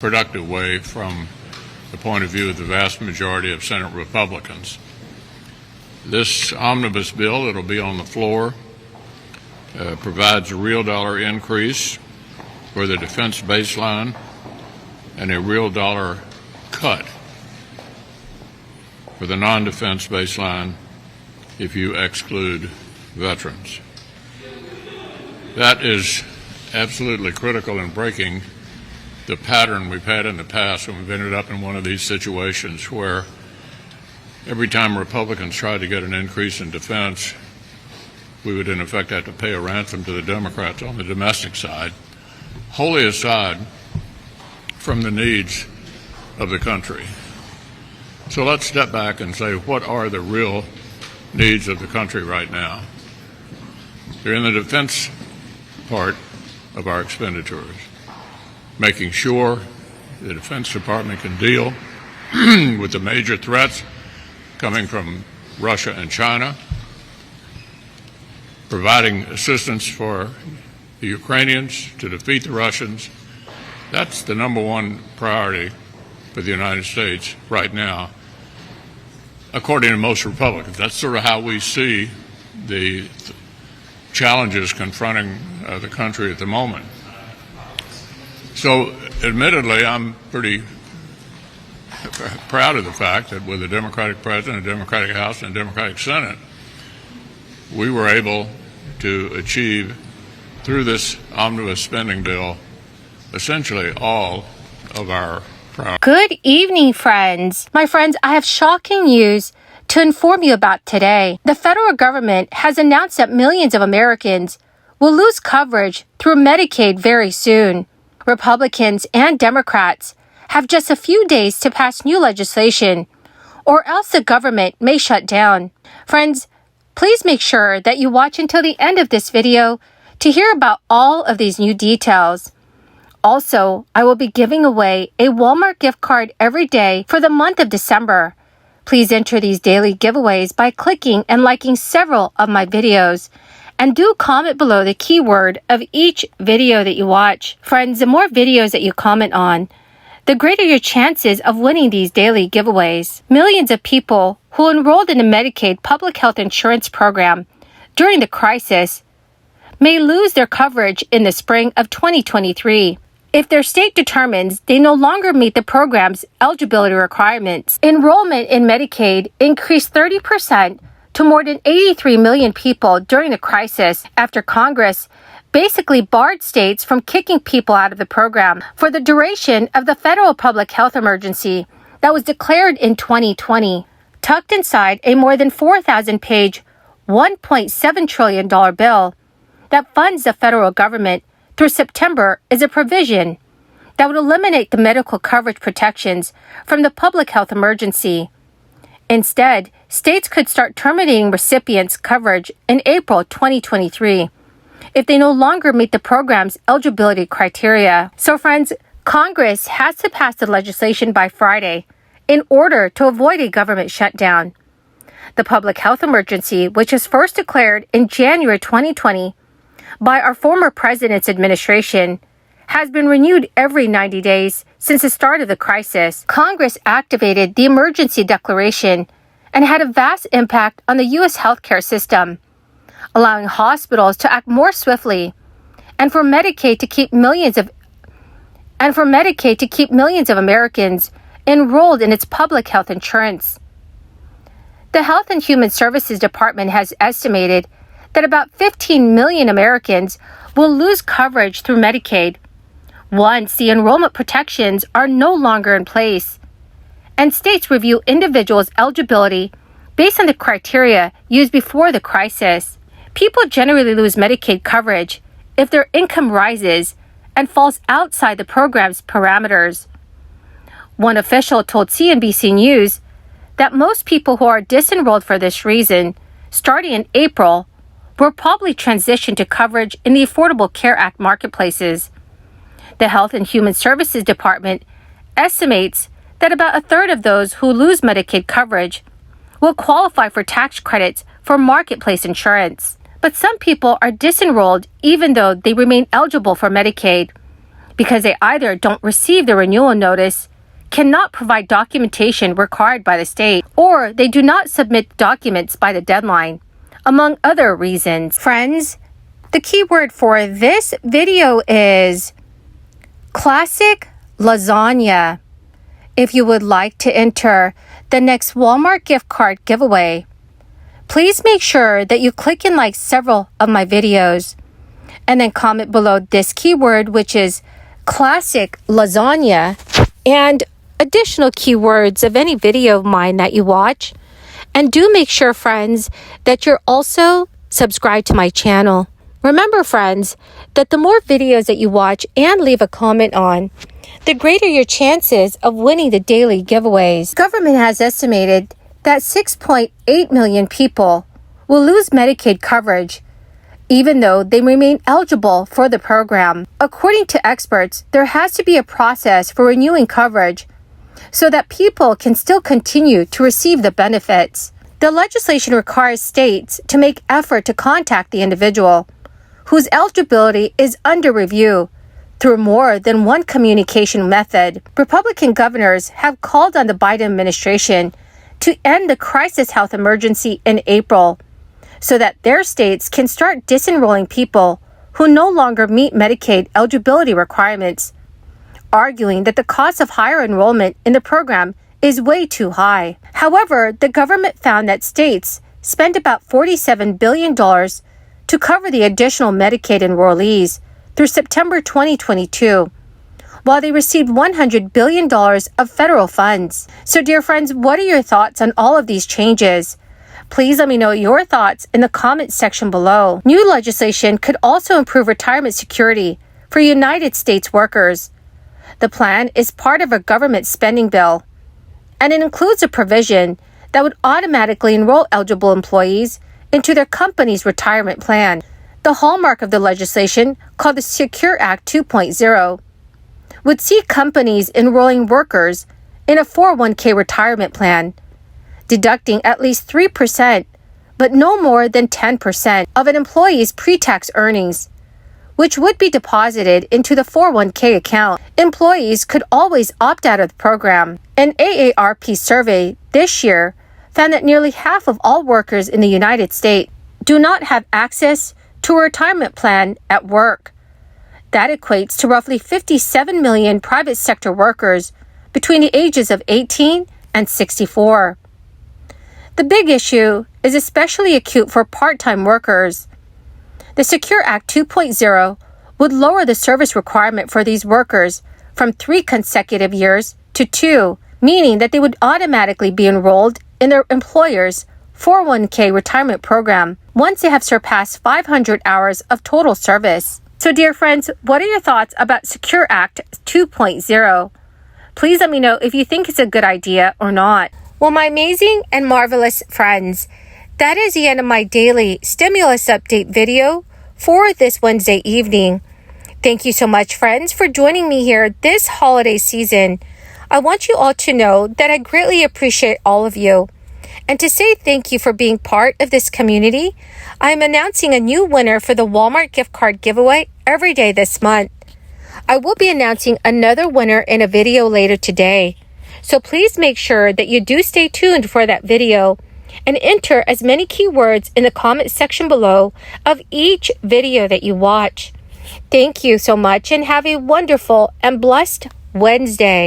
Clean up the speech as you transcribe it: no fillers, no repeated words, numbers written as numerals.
productive way from the point of view of the vast majority of Senate Republicans. This omnibus bill that will be on the floor provides a real dollar increase for the defense baseline and a real dollar cut for the non-defense baseline if you exclude veterans. That is absolutely critical in breaking the pattern we've had in the past when we've ended up in one of these situations where every time Republicans tried to get an increase in defense, we would in effect have to pay a ransom to the Democrats on the domestic side, wholly aside from the needs of the country. So let's step back and say, what are the real needs of the country right now? They're in the defense part of our expenditures, making sure the Defense Department can deal with the major threats coming from Russia and China, providing assistance for the Ukrainians to defeat the Russians. That's the number one priority for the United States right now, according to most Republicans. That's sort of how we see the challenges confronting the country at the moment. So, admittedly, I'm pretty proud of the fact that with a Democratic President, a Democratic House, and a Democratic Senate, we were able to achieve, through this omnibus spending bill, essentially all of our priorities. Good evening, friends. My friends, I have shocking news to inform you about today. The federal government has announced that millions of Americans will lose coverage through Medicaid very soon. Republicans and Democrats have just a few days to pass new legislation, or else the government may shut down. Friends, please make sure that you watch until the end of this video to hear about all of these new details. Also, I will be giving away a Walmart gift card every day for the month of December. Please enter these daily giveaways by clicking and liking several of my videos. And do comment below the keyword of each video that you watch. Friends, the more videos that you comment on, the greater your chances of winning these daily giveaways. Millions of people who enrolled in the Medicaid public health insurance program during the crisis may lose their coverage in the spring of 2023. If their state determines they no longer meet the program's eligibility requirements. Enrollment in Medicaid increased 30% to more than 83 million people during the crisis after Congress basically barred states from kicking people out of the program for the duration of the federal public health emergency that was declared in 2020. Tucked inside a more than 4,000-page, $1.7 trillion bill that funds the federal government through September is a provision that would eliminate the medical coverage protections from the public health emergency. Instead, states could start terminating recipients' coverage in April 2023 if they no longer meet the program's eligibility criteria. So, friends, Congress has to pass the legislation by Friday in order to avoid a government shutdown. The public health emergency, which was first declared in January 2020 by our former president's administration, has been renewed every 90 days since the start of the crisis. Congress activated the emergency declaration and had a vast impact on the U.S. healthcare system, allowing hospitals to act more swiftly and for Medicaid to keep millions of Americans enrolled in its public health insurance. The Health and Human Services Department has estimated that about 15 million Americans will lose coverage through Medicaid once the enrollment protections are no longer in place, and states review individuals' eligibility based on the criteria used before the crisis. People generally lose Medicaid coverage if their income rises and falls outside the program's parameters. One official told CNBC News that most people who are disenrolled for this reason, starting in April, will probably transition to coverage in the Affordable Care Act marketplaces. The Health and Human Services Department estimates that about a third of those who lose Medicaid coverage will qualify for tax credits for marketplace insurance. But some people are disenrolled even though they remain eligible for Medicaid because they either don't receive the renewal notice, cannot provide documentation required by the state, or they do not submit documents by the deadline, among other reasons. Friends, the keyword for this video is classic lasagna. If you would like to enter the next Walmart gift card giveaway, please make sure that you click and like several of my videos and then comment below this keyword, which is classic lasagna, and additional keywords of any video of mine that you watch. And do make sure, friends, that you're also subscribed to my channel. Remember, friends, that the more videos that you watch and leave a comment on, the greater your chances of winning the daily giveaways. Government has estimated that 6.8 million people will lose Medicaid coverage, even though they remain eligible for the program. According to experts, there has to be a process for renewing coverage so that people can still continue to receive the benefits. The legislation requires states to make effort to contact the individual whose eligibility is under review through more than one communication method. Republican governors have called on the Biden administration to end the crisis health emergency in April so that their states can start disenrolling people who no longer meet Medicaid eligibility requirements, arguing that the cost of higher enrollment in the program is way too high. However, the government found that states spent about $47 billion to cover the additional Medicaid enrollees through September 2022, while they received $100 billion of federal funds. So, dear friends, what are your thoughts on all of these changes? Please let me know your thoughts in the comments section below. New legislation could also improve retirement security for United States workers. The plan is part of a government spending bill, and it includes a provision that would automatically enroll eligible employees into their company's retirement plan. The hallmark of the legislation, called the Secure Act 2.0, would see companies enrolling workers in a 401k retirement plan, deducting at least 3%, but no more than 10% of an employee's pre-tax earnings, which would be deposited into the 401k account. Employees could always opt out of the program. An AARP survey this year found that nearly half of all workers in the United States do not have access to a retirement plan at work. That equates to roughly 57 million private sector workers between the ages of 18 and 64. The big issue is especially acute for part-time workers. The Secure Act 2.0 would lower the service requirement for these workers from 3 consecutive years to 2, meaning that they would automatically be enrolled in their employer's 401k retirement program once they have surpassed 500 hours of total service. So, dear friends, what are your thoughts about Secure Act 2.0? Please let me know if you think it's a good idea or not. Well, my amazing and marvelous friends, that is the end of my daily stimulus update video for this Wednesday evening. Thank you so much, friends, for joining me here this holiday season. I want you all to know that I greatly appreciate all of you. And to say thank you for being part of this community, I am announcing a new winner for the Walmart gift card giveaway every day this month. I will be announcing another winner in a video later today. So please make sure that you do stay tuned for that video and enter as many keywords in the comment section below of each video that you watch. Thank you so much and have a wonderful and blessed Wednesday.